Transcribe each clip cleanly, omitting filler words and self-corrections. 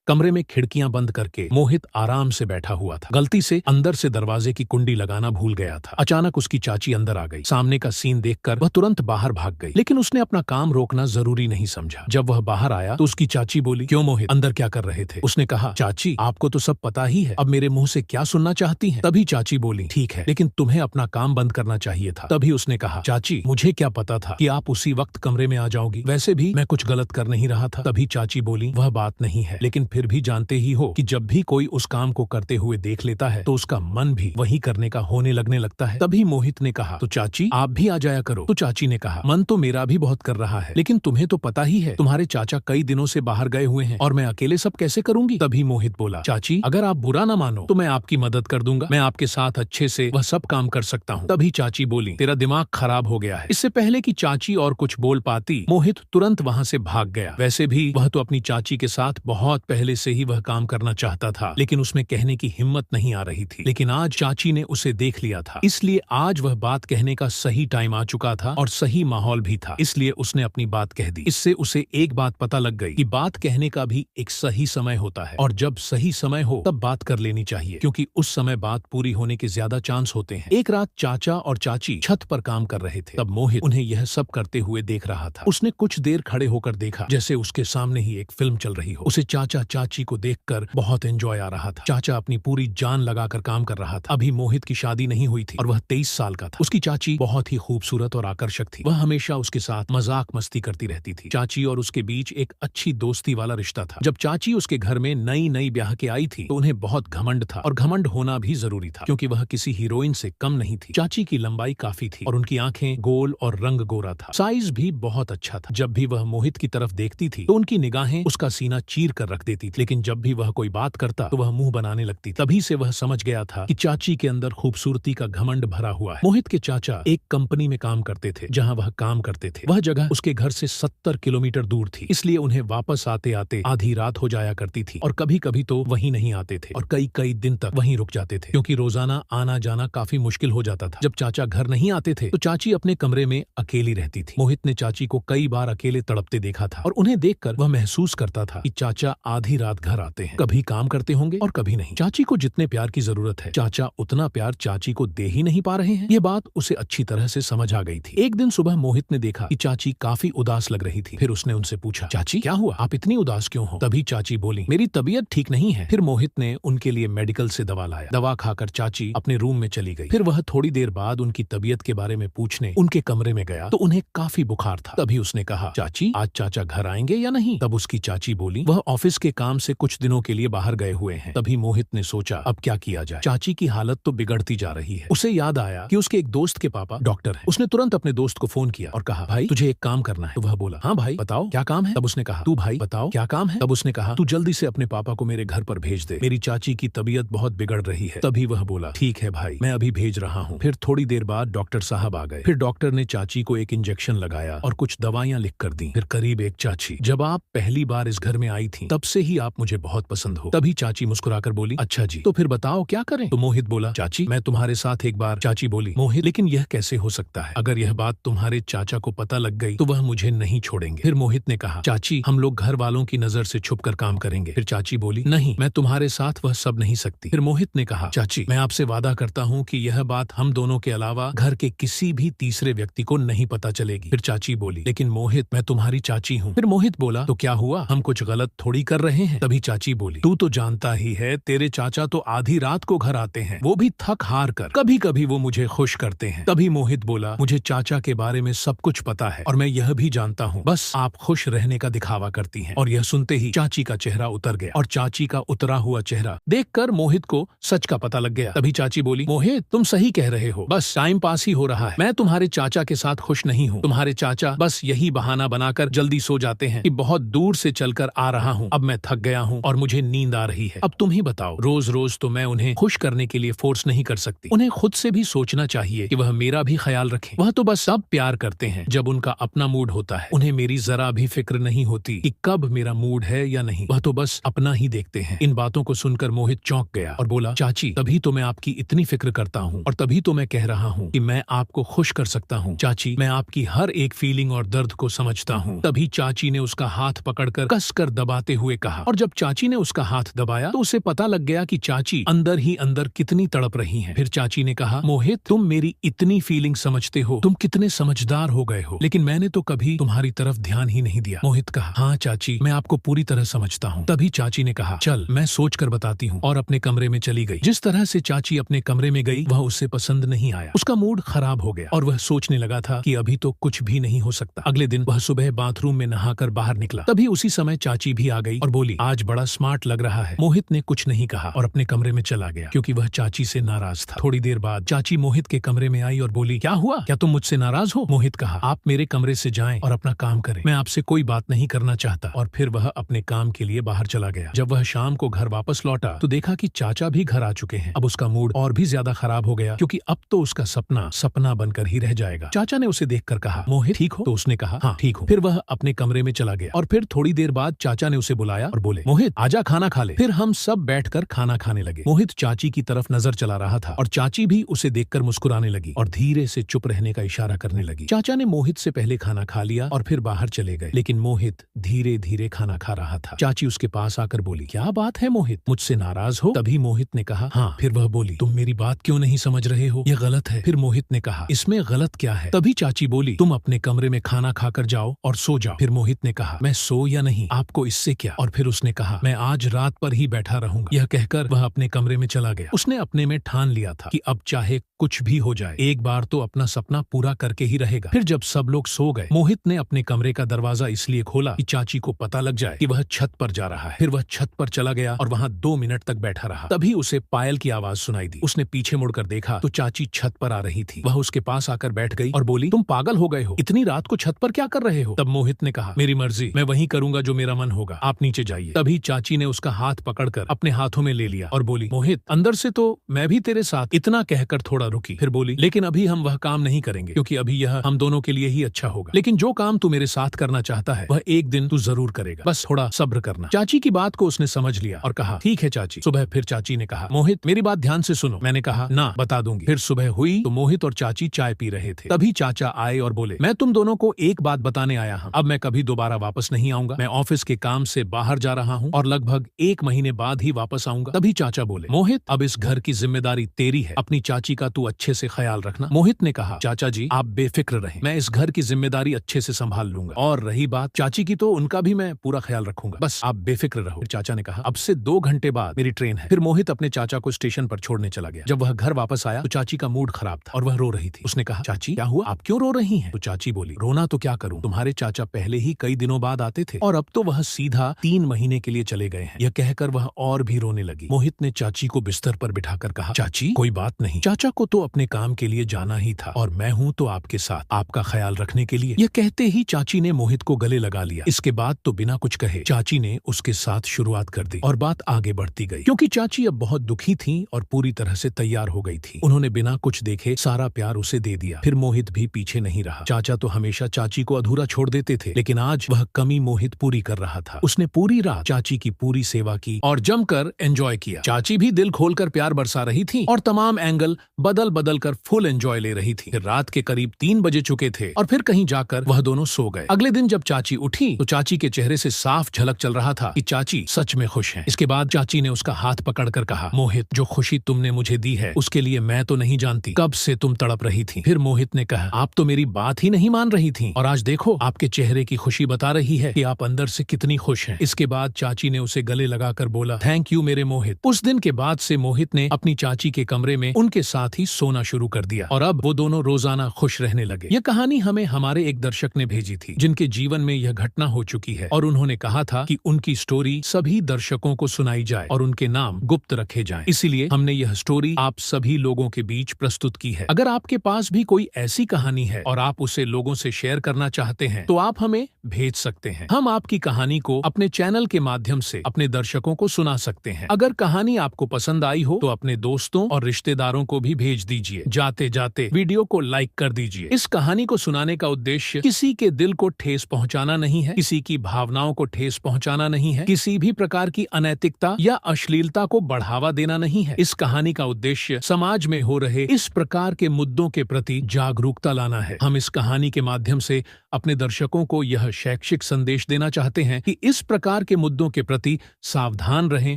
कमरे में खिड़कियां बंद करके मोहित आराम से बैठा हुआ था। गलती से अंदर से दरवाजे की कुंडी लगाना भूल गया था। अचानक उसकी चाची अंदर आ गई। सामने का सीन देखकर वह तुरंत बाहर भाग गई, लेकिन उसने अपना काम रोकना जरूरी नहीं समझा। जब वह बाहर आया तो उसकी चाची बोली, क्यों मोहित, अंदर क्या कर रहे थे? उसने कहा, चाची आपको तो सब पता ही है, अब मेरे मुंह से क्या सुनना चाहती हैं? तभी चाची बोली, ठीक है, लेकिन तुम्हें अपना काम बंद करना चाहिए था। तभी उसने कहा, चाची मुझे क्या पता था कि आप उसी वक्त कमरे में आ जाओगी, वैसे भी मैं कुछ गलत कर नहीं रहा था। तभी चाची बोली, वह बात नहीं है, लेकिन फिर भी जानते ही हो कि जब भी कोई उस काम को करते हुए देख लेता है तो उसका मन भी वही करने का होने लगने लगता है। तभी मोहित ने कहा, तो चाची आप भी आ जाया करो। तो चाची ने कहा, मन तो मेरा भी बहुत कर रहा है, लेकिन तुम्हें तो पता ही है तुम्हारे चाचा कई दिनों से बाहर गए हुए हैं और मैं अकेले सब कैसे करूंगी? तभी मोहित बोला, चाची अगर आप बुरा न मानो तो मैं आपकी मदद कर दूंगा, मैं आपके साथ अच्छे से वह सब काम कर सकता हूँ। तभी चाची बोली, तेरा दिमाग खराब हो गया है। इससे पहले कि चाची और कुछ बोल पाती, मोहित तुरंत वहाँ से भाग गया। वैसे भी वह तो अपनी चाची के साथ बहुत पहले से ही वह काम करना चाहता था, लेकिन उसमें कहने की हिम्मत नहीं आ रही थी। लेकिन आज चाची ने उसे देख लिया था, इसलिए आज वह बात कहने का सही टाइम आ चुका था और सही माहौल भी था, इसलिए उसने अपनी बात कह दी। इससे उसे एक बात पता लग गई कि बात कहने का भी एक सही समय होता है और जब सही समय हो तब बात कर लेनी चाहिए, क्योंकि उस समय बात पूरी होने के ज्यादा चांस होते हैं। एक रात चाचा और चाची छत पर काम कर रहे थे, तब मोहित उन्हें यह सब करते हुए देख रहा था। उसने कुछ देर खड़े होकर देखा जैसे उसके सामने ही एक फिल्म चल रही हो। उसे चाचा चाची को देखकर बहुत एंजॉय आ रहा था। चाचा अपनी पूरी जान लगाकर काम कर रहा था। अभी मोहित की शादी नहीं हुई थी और वह 23 साल का था। उसकी चाची बहुत ही खूबसूरत और आकर्षक थी। वह हमेशा उसके साथ मजाक मस्ती करती रहती थी। चाची और उसके बीच एक अच्छी दोस्ती वाला रिश्ता था। जब चाची उसके घर में नई नई ब्याह के आई थी तो उन्हें बहुत घमंड था, और घमंड होना भी जरूरी था क्योंकि वह किसी हीरोइन से कम नहीं थी। चाची की लंबाई काफी थी और उनकी आंखें गोल और रंग गोरा था। साइज भी बहुत अच्छा था। जब भी वह मोहित की तरफ देखती थी तो उनकी निगाहें उसका सीना चीर कर रख देती थी, लेकिन जब भी वह कोई बात करता तो वह मुंह बनाने लगती। तभी से वह समझ गया था कि चाची के अंदर खूबसूरती का घमंड भरा हुआ है। मोहित के चाचा एक कंपनी में काम करते थे। जहां वह काम करते थे वह जगह उसके घर से 70 किलोमीटर दूर थी, इसलिए उन्हें वापस आते आते आधी रात हो जाया करती थी और कभी कभी तो वहीं नहीं आते थे और कई कई दिन तक वहीं रुक जाते थे, क्योंकि रोजाना आना जाना काफी मुश्किल हो जाता था। जब चाचा घर नहीं आते थे तो चाची अपने कमरे में अकेली रहती थी। मोहित ने चाची को कई बार अकेले तड़पते देखा था और उन्हें देखकर वह महसूस करता था कि चाचा आधी रात घर आते हैं, कभी काम करते होंगे और कभी नहीं। चाची को जितने प्यार की जरूरत है चाचा उतना प्यार चाची को दे ही नहीं पा रहे हैं। ये बात उसे अच्छी तरह से समझ आ गई थी। एक दिन सुबह मोहित ने देखा कि चाची काफी उदास लग रही थी। फिर उसने उनसे पूछा, चाची क्या हुआ, आप इतनी उदास क्यों हो? तभी चाची बोली, मेरी तबीयत ठीक नहीं है। फिर मोहित ने उनके लिए मेडिकल से दवा लाया। दवा खाकर चाची अपने रूम में चली गई। फिर वह थोड़ी देर बाद उनकी तबीयत के बारे में पूछने उनके कमरे में गया तो उन्हें काफी बुखार था। तभी उसने कहा, चाची आज चाचा घर आएंगे या नहीं? तब उसकी चाची बोली, वह ऑफिस के काम से कुछ दिनों के लिए बाहर गए हुए हैं। तभी मोहित ने सोचा, अब क्या किया जाए, चाची की हालत तो बिगड़ती जा रही है। उसे याद आया कि उसके एक दोस्त के पापा डॉक्टर हैं। उसने तुरंत अपने दोस्त को फोन किया और कहा, भाई तुझे एक काम करना है। तो वह बोला, हाँ भाई बताओ क्या काम है? तब उसने कहा, तू भाई बताओ क्या काम है? तब उसने कहा, तू जल्दी से अपने पापा को मेरे घर पर भेज दे, मेरी चाची की तबीयत बहुत बिगड़ रही है। तभी वह बोला, ठीक है भाई मैं अभी भेज रहा हूँ। फिर थोड़ी देर बाद डॉक्टर साहब आ गए। फिर डॉक्टर ने चाची को एक इंजेक्शन लगाया और कुछ दवाइयाँ लिख कर दी। फिर करीब एक, चाची जब आप पहली बार इस घर में आई थी तब से ही आप मुझे बहुत पसंद हो। तभी चाची मुस्कुराकर बोली, अच्छा जी तो फिर बताओ क्या करें? तो मोहित बोला, चाची मैं तुम्हारे साथ एक बार। चाची बोली, मोहित लेकिन यह कैसे हो सकता है? अगर यह बात तुम्हारे चाचा को पता लग गई तो वह मुझे नहीं छोड़ेंगे। फिर मोहित ने कहा, चाची हम लोग घर वालों की नजर से छुप कर काम करेंगे। फिर चाची बोली, नहीं मैं तुम्हारे साथ वह सब नहीं सकती। फिर मोहित ने कहा, चाची मैं आपसे वादा करता हूँ कि यह बात हम दोनों के अलावा घर के किसी भी तीसरे व्यक्ति को नहीं पता चलेगी। फिर चाची बोली, लेकिन मोहित मैं तुम्हारी चाची हूँ। फिर मोहित बोला, तो क्या हुआ, हम कुछ गलत थोड़ी कर रहे हैं? तभी चाची बोली, तू तो जानता ही है तेरे चाचा तो आधी रात को घर आते हैं, वो भी थक हार कर। कभी कभी वो मुझे खुश करते हैं। तभी मोहित बोला, मुझे चाचा के बारे में सब कुछ पता है और मैं यह भी जानता हूँ, बस आप खुश रहने का दिखावा करती हैं। और यह सुनते ही चाची का चेहरा उतर गया और चाची का उतरा हुआ चेहरा देखकर मोहित को सच का पता लग गया। तभी चाची बोली, मोहित तुम सही कह रहे हो, बस टाइम पास ही हो रहा है। मैं तुम्हारे चाचा के साथ खुश नहीं हूँ। तुम्हारे चाचा बस यही बहाना बनाकर जल्दी सो जाते हैं कि बहुत दूर से चलकर आ रहा हूँ, अब मैं थक गया हूँ और मुझे नींद आ रही है। अब तुम ही बताओ, रोज रोज तो मैं उन्हें खुश करने के लिए फोर्स नहीं कर सकती। उन्हें खुद से भी सोचना चाहिए कि वह मेरा भी ख्याल रखें। वह तो बस सब प्यार करते हैं जब उनका अपना मूड होता है। उन्हें मेरी जरा भी फिक्र नहीं होती कि कब मेरा मूड है या नहीं, वह तो बस अपना ही देखते हैं। इन बातों को सुनकर मोहित चौंक गया और बोला, चाची तभी तो मैं आपकी इतनी फिक्र करता हूँ और तभी तो मैं कह रहा हूँ कि मैं आपको खुश कर सकता हूँ। चाची मैं आपकी हर एक फीलिंग और दर्द को समझता हूँ। तभी चाची ने उसका हाथ पकड़कर कसकर दबाते हुए कहा, कहा। और जब चाची ने उसका हाथ दबाया तो उसे पता लग गया कि चाची अंदर ही अंदर कितनी तड़प रही हैं। फिर चाची ने कहा, मोहित तुम मेरी इतनी फीलिंग समझते हो, तुम कितने समझदार हो गए हो, लेकिन मैंने तो कभी तुम्हारी तरफ ध्यान ही नहीं दिया। मोहित कहा, हाँ चाची, मैं आपको पूरी तरह समझता हूँ। तभी चाची ने कहा, चल मैं सोच कर बताती हूँ, और अपने कमरे में चली गई। जिस तरह से चाची अपने कमरे में गई वह उसे पसंद नहीं आया। उसका मूड खराब हो गया और वह सोचने लगा था कि अभी तो कुछ भी नहीं हो सकता। अगले दिन वह सुबह बाथरूम में नहाकर बाहर निकला। तभी उसी समय चाची भी आ गई और बोली, आज बड़ा स्मार्ट लग रहा है। मोहित ने कुछ नहीं कहा और अपने कमरे में चला गया क्योंकि वह चाची से नाराज था। थोड़ी देर बाद चाची मोहित के कमरे में आई और बोली, क्या हुआ, क्या तुम मुझसे नाराज हो? मोहित कहा, आप मेरे कमरे से जाएं और अपना काम करें, मैं आपसे कोई बात नहीं करना चाहता। और फिर वह अपने काम के लिए बाहर चला गया। जब वह शाम को घर वापस लौटा तो देखा कि चाचा भी घर आ चुके हैं। अब उसका मूड और भी ज्यादा खराब हो गया क्योंकि अब तो उसका सपना सपना बनकर ही रह जाएगा। चाचा ने उसे देखकर कहा, मोहित ठीक हो? तो उसने कहा, हाँ ठीक हूँ। फिर वह अपने कमरे में चला गया और फिर थोड़ी देर बाद चाचा ने उसे बुलाया और बोले, मोहित आजा खाना खा ले। फिर हम सब बैठकर खाना खाने लगे। मोहित चाची की तरफ नजर चला रहा था और चाची भी उसे देखकर मुस्कुराने लगी और धीरे से चुप रहने का इशारा करने लगी। चाचा ने मोहित से पहले खाना खा लिया और फिर बाहर चले गए, लेकिन मोहित धीरे धीरे खाना खा रहा था। चाची उसके पास आकर बोली, क्या बात है मोहित, मुझसे नाराज हो? तभी मोहित ने कहा, हाँ। फिर वह बोली, तुम मेरी बात क्यों नहीं समझ रहे हो, ये गलत है। फिर मोहित ने कहा, इसमें गलत क्या है? तभी चाची बोली, तुम अपने कमरे में खाना खाकर जाओ और सो जाओ। फिर मोहित ने कहा, मैं सो या नहीं, आपको इससे क्या? और फिर उसने कहा, मैं आज रात पर ही बैठा रहूंगा। यह कहकर वह अपने कमरे में चला गया। उसने अपने में ठान लिया था कि अब चाहे कुछ भी हो जाए, एक बार तो अपना सपना पूरा करके ही रहेगा। फिर जब सब लोग सो गए, मोहित ने अपने कमरे का दरवाजा इसलिए खोला कि चाची को पता लग जाए कि वह छत पर जा रहा है। फिर वह छत पर चला गया और वहां 2 मिनट तक बैठा रहा। तभी उसे पायल की आवाज सुनाई दी। उसने पीछे मुड़कर देखा तो चाची छत पर आ रही थी। वह उसके पास आकर बैठ गई और बोली, तुम पागल हो गए हो, इतनी रात को छत पर क्या कर रहे हो? तब मोहित ने कहा, मेरी मर्जी, मैं वही करूंगा जो मेरा मन होगा, आप नीचे जाइए। तभी चाची ने उसका हाथ पकड़कर अपने हाथों में ले लिया और बोली, मोहित अंदर से तो मैं भी तेरे साथ। इतना कहकर थोड़ा रुकी, फिर बोली, लेकिन अभी हम वह काम नहीं करेंगे क्योंकि अभी यह हम दोनों के लिए ही अच्छा होगा, लेकिन जो काम तू मेरे साथ करना चाहता है वह एक दिन तू जरूर करेगा, बस थोड़ा सब्र करना। चाची की बात को उसने समझ लिया और कहा, ठीक है चाची। सुबह फिर चाची ने कहा, मोहित मेरी बात ध्यान से सुनो। मैंने कहा, ना बता दूंगी। फिर सुबह हुई तो मोहित और चाची चाय पी रहे थे। तभी चाचा आए और बोले, मैं तुम दोनों को एक बात बताने आया हूँ, अब मैं कभी दोबारा वापस नहीं आऊंगा। मैं ऑफिस के काम से बाहर जा रहा हूँ और लगभग 1 महीने बाद ही वापस आऊंगा। तभी चाचा बोले, मोहित अब इस घर की जिम्मेदारी तेरी है, अपनी चाची का तू अच्छे से ख्याल रखना। मोहित ने कहा, चाचा जी आप बेफिक्र रहें, मैं इस घर की जिम्मेदारी अच्छे से संभाल लूंगा, और रही बात चाची की तो उनका भी मैं पूरा ख्याल रखूंगा, बस आप बेफिक्र रहो। फिर चाचा ने कहा, अब से 2 घंटे बाद मेरी ट्रेन है। फिर मोहित अपने चाचा को स्टेशन पर छोड़ने चला गया। जब वह घर वापस आया तो चाची का मूड खराब था और वह रो रही थी। उसने कहा, चाची क्या हुआ, आप क्यों रो रही हैं? तो चाची बोली, रोना तो क्या करूं, तुम्हारे चाचा पहले ही कई दिनों बाद आते थे और अब तो वह सीधा 3 महीने के लिए चले गए हैं। यह कहकर वह और भी रोने लगी। मोहित ने चाची को बिस्तर पर बिठाकर कहा, चाची कोई बात नहीं, चाचा को तो अपने काम के लिए जाना ही था और मैं हूँ तो आपके साथ, आपका ख्याल रखने के लिए। यह कहते ही चाची ने मोहित को गले लगा लिया। इसके बाद तो बिना कुछ कहे चाची ने उसके साथ शुरुआत कर दी और बात आगे बढ़ती गई, क्योंकि चाची अब बहुत दुखी थी और पूरी तरह से तैयार हो गई थी। उन्होंने बिना कुछ देखे सारा प्यार उसे दे दिया। फिर मोहित भी पीछे नहीं रहा। चाचा तो हमेशा चाची को अधूरा छोड़ देते थे, लेकिन आज वह कमी मोहित पूरी कर रहा था। उसने पूरी रात चाची की पूरी सेवा की और जमकर एंजॉय किया। चाची भी दिल खोलकर प्यार बरसा रही थी और तमाम एंगल बदल बदल कर फुल एंजॉय ले रही थी। फिर रात के करीब 3 बजे चुके थे और फिर कहीं जाकर वह दोनों सो गए। अगले दिन जब चाची उठी तो चाची के चेहरे से साफ झलक चल रहा था कि चाची सच में खुश हैं। इसके बाद चाची ने उसका हाथ पकड़कर कहा, मोहित जो खुशी तुमने मुझे दी है उसके लिए मैं तो नहीं जानती कब से तुम तड़प रही थी। फिर मोहित ने कहा, आप तो मेरी बात ही नहीं मान रही थी और आज देखो आपके चेहरे की खुशी बता रही है कि आप अंदर से कितनी खुश हैं। इसके बाद चाची ने उसे गले लगाकर बोला, थैंक यू मेरे मोहित। उस दिन के बाद से मोहित ने अपनी चाची के कमरे में उनके साथ ही सोना शुरू कर दिया और अब वो दोनों रोजाना खुश रहने लगे। यह कहानी हमें हमारे एक दर्शक ने भेजी थी जिनके जीवन में यह घटना हो चुकी है और उन्होंने कहा था कि उनकी स्टोरी सभी दर्शकों को सुनाई जाए और उनके नाम गुप्त रखे जाएं। इसीलिए हमने यह स्टोरी आप सभी लोगों के बीच प्रस्तुत की है। अगर आपके पास भी कोई ऐसी कहानी है और आप उसे लोगों से शेयर करना चाहते हैं तो आप हमें भेज सकते हैं। हम आपकी कहानी को अपने चैनल के माध्यम से अपने दर्शकों को सुना सकते हैं। अगर कहानी आपको पसंद आई हो तो अपने दोस्तों और रिश्तेदारों को भी भेज दीजिए। जाते जाते वीडियो को लाइक कर दीजिए। इस कहानी को सुनाने का उद्देश्य किसी के दिल को ठेस पहुंचाना नहीं है, किसी की भावनाओं को ठेस पहुंचाना नहीं है, किसी भी प्रकार की अनैतिकता या अश्लीलता को बढ़ावा देना नहीं है। इस कहानी का उद्देश्य समाज में हो रहे इस प्रकार के मुद्दों के प्रति जागरूकता लाना है। हम इस कहानी के माध्यम से अपने दर्शकों को यह शैक्षिक संदेश देना चाहते हैं कि इस प्रकार प्रकार के मुद्दों के प्रति सावधान रहें,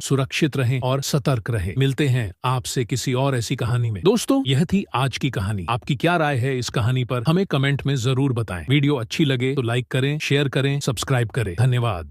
सुरक्षित रहें और सतर्क रहें। मिलते हैं आपसे किसी और ऐसी कहानी में। दोस्तों, यह थी आज की कहानी। आपकी क्या राय है इस कहानी पर हमें कमेंट में जरूर बताएं। वीडियो अच्छी लगे तो लाइक करें, शेयर करें, सब्सक्राइब करें। धन्यवाद।